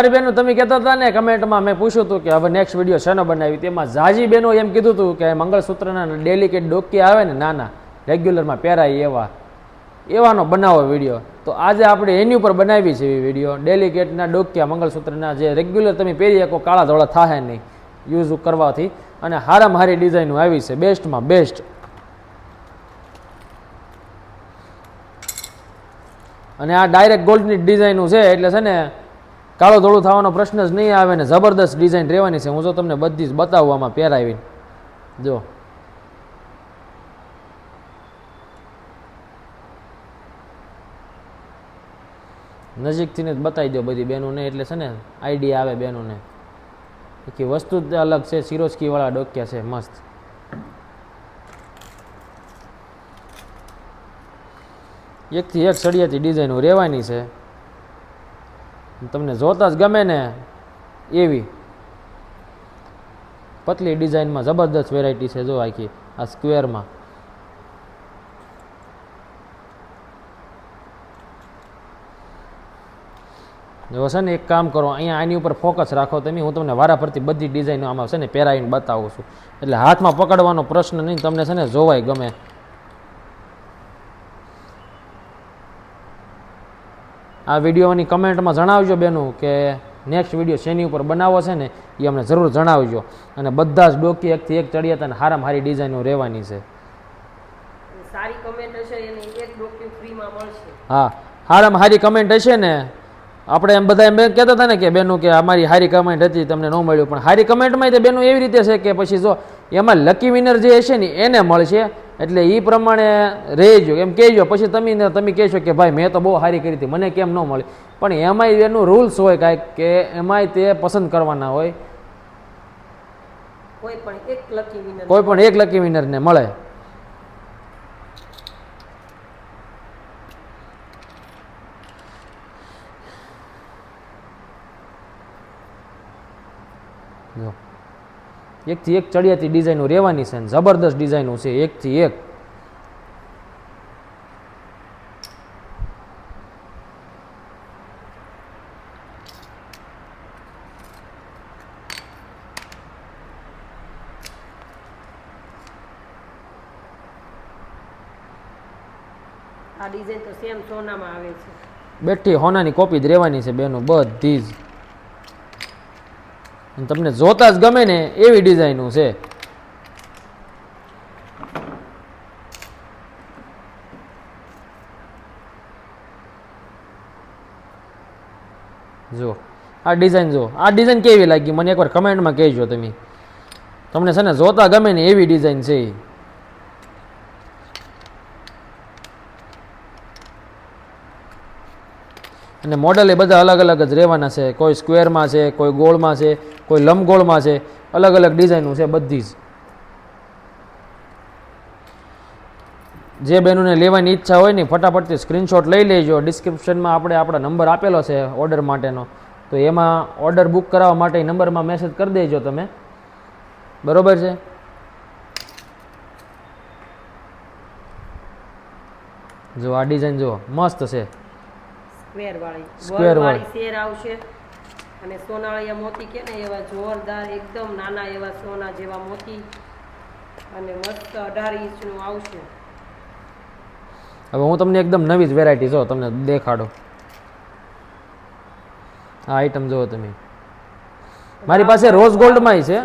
બેનો તમે કહેતા હતા ને કમેન્ટમાં મેં પૂછ્યું હતું કે હવે નેક્સ્ટ વિડીયો શેનો બનાવી, તેમાં જાજી બેનો એમ કીધું હતું કે મંગળસૂત્રના ડેલિકેટ ડોકી આવે ને નાના રેગ્યુલરમાં પહેરાય એવાનો બનાવો વિડીયો. તો આજે આપણે એની ઉપર બનાવી છે એ વિડીયો. ડેલિકેટના ડોકિયા મંગળસૂત્રના જે રેગ્યુલર તમે પહેરી શકો, કાળા ધોળા થાય નહીં યુઝ કરવાથી, અને હારામાં હારી ડિઝાઇનો આવી છે, બેસ્ટમાં બેસ્ટ. અને આ ડાયરેક્ટ ગોલ્ડની ડિઝાઇનો છે એટલે છે ને કાળો ધોળું થવાનો પ્રશ્ન જ નહીં આવે ને જબરદસ્ત ડિઝાઇન રહેવાની છે. હું જો તમને બધી જ બતાવું આમાં પહેરાવીને, જો નજીકથી જ બતાવી દો બધી બહેનોને, એટલે છે ને આઈડિયા આવે બહેનોને કે વસ્તુ જ અલગ છે. સિરોસ્કીવાળા ડોક્યા છે મસ્ત. એકથી એક સળિયાથી ડિઝાઇનો રહેવાની છે, તમને જોતા જ ગમે ને એવી પતલી ડિઝાઇનમાં જબરદસ્ત વેરાયટી છે. જો આખી આ સ્ક્વેરમાં જો છે ને એક કામ કરો, અહીંયા આની ઉપર ફોકસ રાખો તમે. હું તમને વારાફરતી બધી ડિઝાઇનો આમાં છે ને પહેરાવીને બતાવું છું, એટલે હાથમાં પકડવાનો પ્રશ્ન નહીં, તમને છે ને જોવાય ગમે. આ વિડીયોની કમેન્ટમાં જણાવજો બેનું કે નેક્સ્ટ વિડીયો શેની ઉપર બનાવો છે ને એ અમને જરૂર જણાવજો. અને બધા જ ડોકી એકથી એક ચડિયાતા અને હારામાં હારી ડિઝાઇનો રહેવાની છે. સારી કમેન્ટ હશે એને એક ડોકી ફ્રીમાં મળશે. હા, હારામાં હારી કમેન્ટ હશે ને, આપણે એમ બધા એમ કહેતા હતા ને કે બેનું કે અમારી હારી કમેન્ટ હતી તમને ન મળ્યું, પણ હારી કમેન્ટમાં તે બેનું એવી રીતે છે કે પછી જો એમાં લકી વિનર જે હશે ને એને મળશે, એટલે એ પ્રમાણે રહેજો એમ કહેજો. પછી તમે કહેશો કે ભાઈ મેં તો બહુ સારી કરી હતી, મને કેમ ન મળી. પણ એમાંય એનું રૂલ્સ હોય કાંઈક કે એમાંય તે પસંદ કરવાના હોય, કોઈ પણ એક લકી વિનરને મળે. એકથી એક ચડિયાતી ડિઝાઇનો રહેવાની છે, જબરદસ્ત ડિઝાઇનો છે એકથી એક. આ ડિઝાઇન તો સેમ સોનામાં આવે છે, બેઠી હોનાની કોપી જ રહેવાની છે બેનો બધી જ. તમને જોતા જ ગમે ને એવી ડિઝાઇનો છે. જો આ ડિઝાઇન, જો આ ડિઝાઇન કેવી લાગી મને એકવાર કમેન્ટમાં કહેજો તમે. તમને છે ને જોતા ગમે ને એવી ડિઝાઇન છે. અને મોડલ એ બધા અલગ અલગ જ રહેવાના છે. કોઈ સ્ક્વેરમાં છે, કોઈ ગોળમાં છે, કોઈ લંબગોળમાં છે, અલગ અલગ ડિઝાઇનો છે બધી જ. જે બહેનોને લેવાની ઈચ્છા હોય ને ફટાફટથી સ્ક્રીનશોટ લઈ લેજો. ડિસ્ક્રિપ્શનમાં આપણે આપણા નંબર આપેલો છે ઓર્ડર માટેનો, તો એમાં ઓર્ડર બુક કરાવવા માટે નંબરમાં મેસેજ કરી દેજો તમે, બરોબર છે. જો આ ડિઝાઇન જો મસ્ત છે, સ્ક્વેર વાળી શેર આવશે, અને સોનાળિયા મોતી કે ને એવા જોરદાર એકદમ નાના એવા સોના જેવા મોતી, અને મસ્ત 18 ઇંચનું આવશે. હવે હું તમને એકદમ નવી જ વેરાયટી જો તમને દેખાડો. આ આઈટમ જુઓ તમે, મારી પાસે રોઝ ગોલ્ડમાંય છે,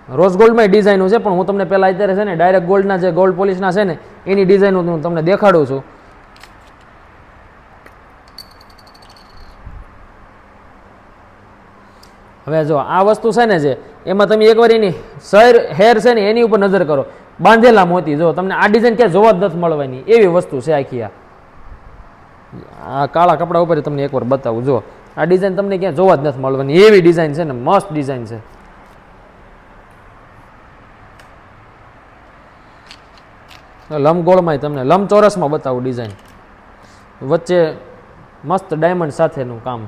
રોઝ ગોલ્ડમાં ડિઝાઇનો છે, પણ હું તમને પહેલાં અત્યારે છે ને ડાયરેક્ટ ગોલ્ડના જે ગોલ્ડ પોલિશના છે ને એની ડિઝાઇનો હું તમને દેખાડું છું. હવે જો આ વસ્તુ છે ને જે એમાં તમે એકવાર એની હેર છે ને એની ઉપર નજર કરો, બાંધેલા મોતી. જો તમને આ ડિઝાઇન ક્યાં જોવા જ નથી મળવાની એવી વસ્તુ છે આખી. આ કાળા કપડા ઉપર તમને એકવાર બતાવું. જો આ ડિઝાઇન તમને ક્યાં જોવા જ નથી મળવાની એવી ડિઝાઇન છે ને, મસ્ત ડિઝાઇન છે. લંબગોળમાં તમને લંબચોરસમાં બતાવું ડિઝાઇન, વચ્ચે મસ્ત ડાયમંડ સાથેનું કામ.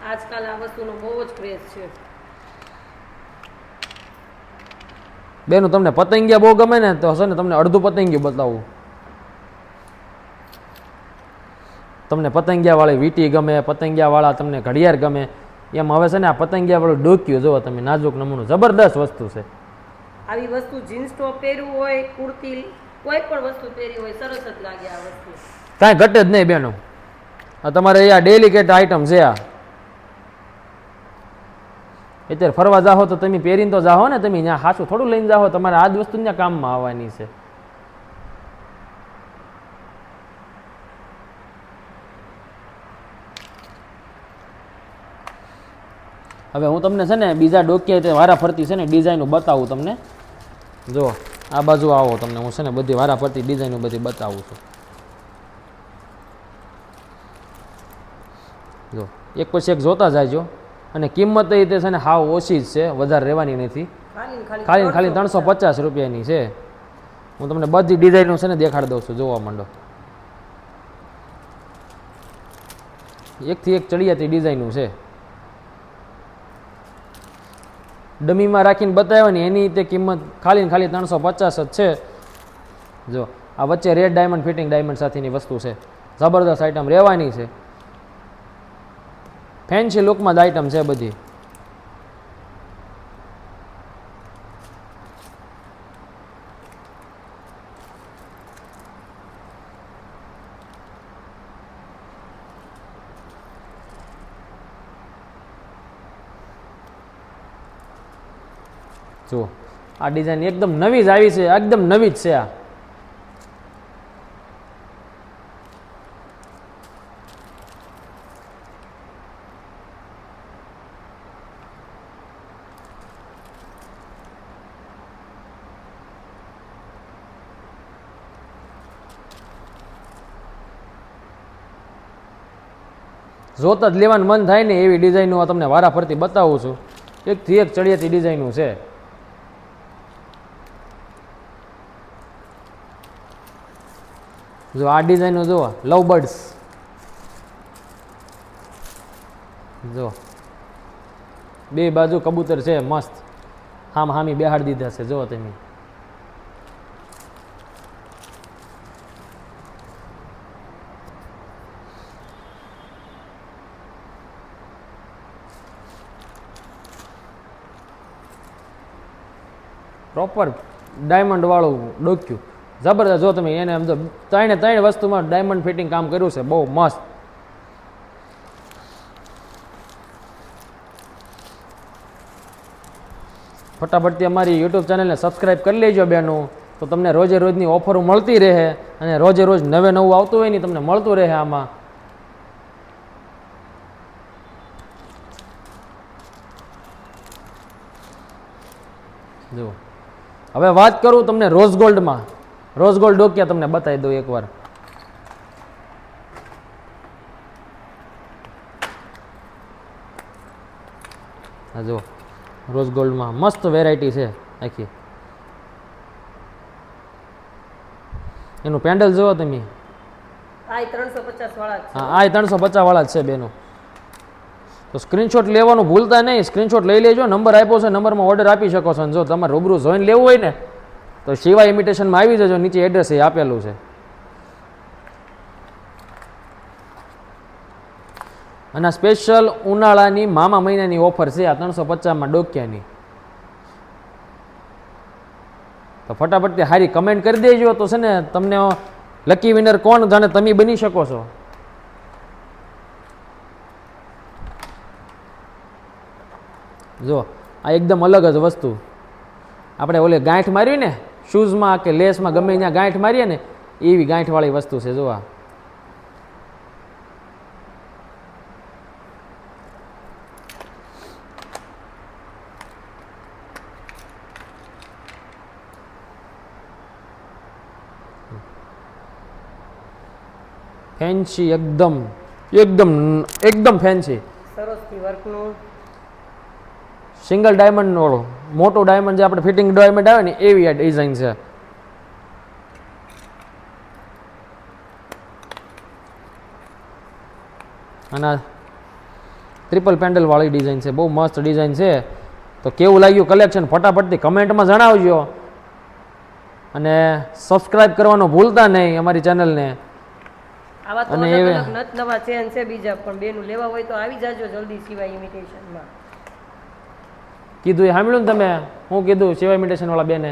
આજકાલ આ વસ્તુનો બહુ જ ક્રેઝ છે. બેનું તમને પતંગિયા બહુ ગમે ને તો હશે ને તમને અડધું પતંગિયું બતાવું. તમને પતંગિયાવાળી વીંટી ગમે, પતંગિયાવાળા તમને ઘડિયાળ ગમે, એમ હવે છે ને આ પતંગિયાવાળું ડોક્યું જુઓ તમે, નાજુક નમૂનું જબરદસ્ત વસ્તુ છે. આવી વસ્તુ જીન્સ ટોપ પહેરવું હોય, કુર્તી, કોઈ પણ વસ્તુ પહેરી હોય, સરસ જ લાગે આ વસ્તુ. કાંઈ ઘટે જ નહીં બેનો. આ તમારે અહીંયા ડેલિકેટ આઈટમ છે. આ અત્યારે ફરવા જાઓ તો તમે પહેરીને તો જાઓ ને, તમે ત્યાં હાચું થોડું લઈને જાઓ, તમારે આ જ વસ્તુ ત્યાં કામમાં આવવાની છે. હવે હું તમને છે ને બીજા ડોક્યા તે વારા ફરતી છે ને ડિઝાઇનો બતાવું તમને. જો આ બાજુ આવો, તમને હું છે ને બધી વારા ફરતી ડિઝાઇનો બધી બતાવું છું. જો એક પછી એક જોતા જાયજો. અને કિંમત એ તે છે ને હાવ ઓછી જ છે, વધારે રહેવાની નથી. ખાલી 350 રૂપિયાની છે. હું તમને બધી ડિઝાઇનો છે ને દેખાડી દઉં છું, જોવા માંડો. એકથી એક ચડિયાતી ડિઝાઇનો છે. ડમીમાં રાખીને બતાવ્યા એની તે કિંમત ખાલી 350 જ છે. જો આ વચ્ચે રેડ ડાયમંડ ફિટિંગ ડાયમંડ સાથેની વસ્તુ છે, જબરદસ્ત આઈટમ રહેવાની છે. ફેન્સી લુકમાં જ આઈટમ છે બધી. જો આ ડિઝાઇન એકદમ નવી જ આવી છે, એકદમ નવી જ છે. આ જોતા જ લેવાનું મન થાય ને એવી ડિઝાઇનો તમને વારા ફરતી બતાવું છું. એકથી એક ચડિયાતી ડિઝાઇનો છે. જો આ ડિઝાઇનો જુઓ, લવ બર્ડ્સ. જો બે બાજુ કબૂતર છે મસ્ત, હામી બેહાડી દીધા છે. જુઓ તમે, પ્રોપર ડાયમંડ વાળું ડોક્યું જબરદસ્ત. જો તમે એને આમ તો ત્રણે વસ્તુમાં ડાયમંડ ફિટિંગ કામ કર્યું છે, બહુ મસ્ત. ફટાફટથી અમારી યુટ્યુબ ચેનલને સબસ્ક્રાઈબ કરી લેજો બેનું, તો તમને રોજે રોજની ઓફરો મળતી રહે અને રોજે રોજ નવું આવતું હોય ને તમને મળતું રહે આમાં. જો હવે વાત કરું તમને રોઝ ગોલ્ડમાં. રોઝ ગોલ્ડ ડોક્યા તમને બતાવી દઉં એકવાર. હા જો રોઝ ગોલ્ડમાં મસ્ત વેરાયટી છે આખી. એનું પેન્ડલ જુઓ તમે. આ 350 વાળા છે. હા આ 350 વાળા જ છે બેનો. તો સ્ક્રીનશોટ લેવાનું ભૂલતા નહીં, સ્ક્રીનશોટ લઈ લેજો. નંબર આપ્યો છે, નંબરમાં ઓર્ડર આપી શકો છો. જો તમારે રૂબરૂ જોઈને લેવું હોય ને તો શિવા ઇમિટેશનમાં આવી જજો, નીચે એડ્રેસ એ આપેલું છે. અને સ્પેશિયલ ઉનાળાની મામા મહિનાની ઓફર છે આ 350માં ડોક્યાની. તો ફટાફટથી સારી કમેન્ટ કરી દેજો, તો છે ને તમને લકી વિનર કોણ જાણે તમે બની શકો છો. જો આ એકદમ અલગ જ વસ્તુ. આપણે ઓલે ગાંઠ મારવી ને શૂઝમાં કે લેસમાં ગમે ત્યાં ગાંઠ મારીએ ને એવી ગાંઠવાળી વસ્તુ છે. જો આ ફેન્સી, એકદમ એકદમ એકદમ ફેન્સી. સરસથી વર્કનું સિંગલ ડાયમંડ વાળો મોટો ડાયમંડ જે આપણે ફિટિંગ ડાયમંડ આવે ને એવી આ ડિઝાઇન છે. અને ટ્રિપલ પેન્ડલ વાળી ડિઝાઇન છે, બહુ મસ્ત ડિઝાઇન છે. તો કેવું લાગ્યું કલેક્શન ફટાફટથી કમેન્ટમાં જણાવજો. અને સબસ્ક્રાઈબ કરવાનું ભૂલતા નહીં અમારી ચેનલને. આવા તો અને અલગ એ- અલગ નત નવા ચેન છે બીજા પણ બેનું લેવા હોય તો આવી જાજો જલ્દી સિવાય ઇમિટેશનમાં. કીધું એ સાંભળ્યું ને તમે? હું કીધું સિવાય ઇમિટેશન વાળા બેને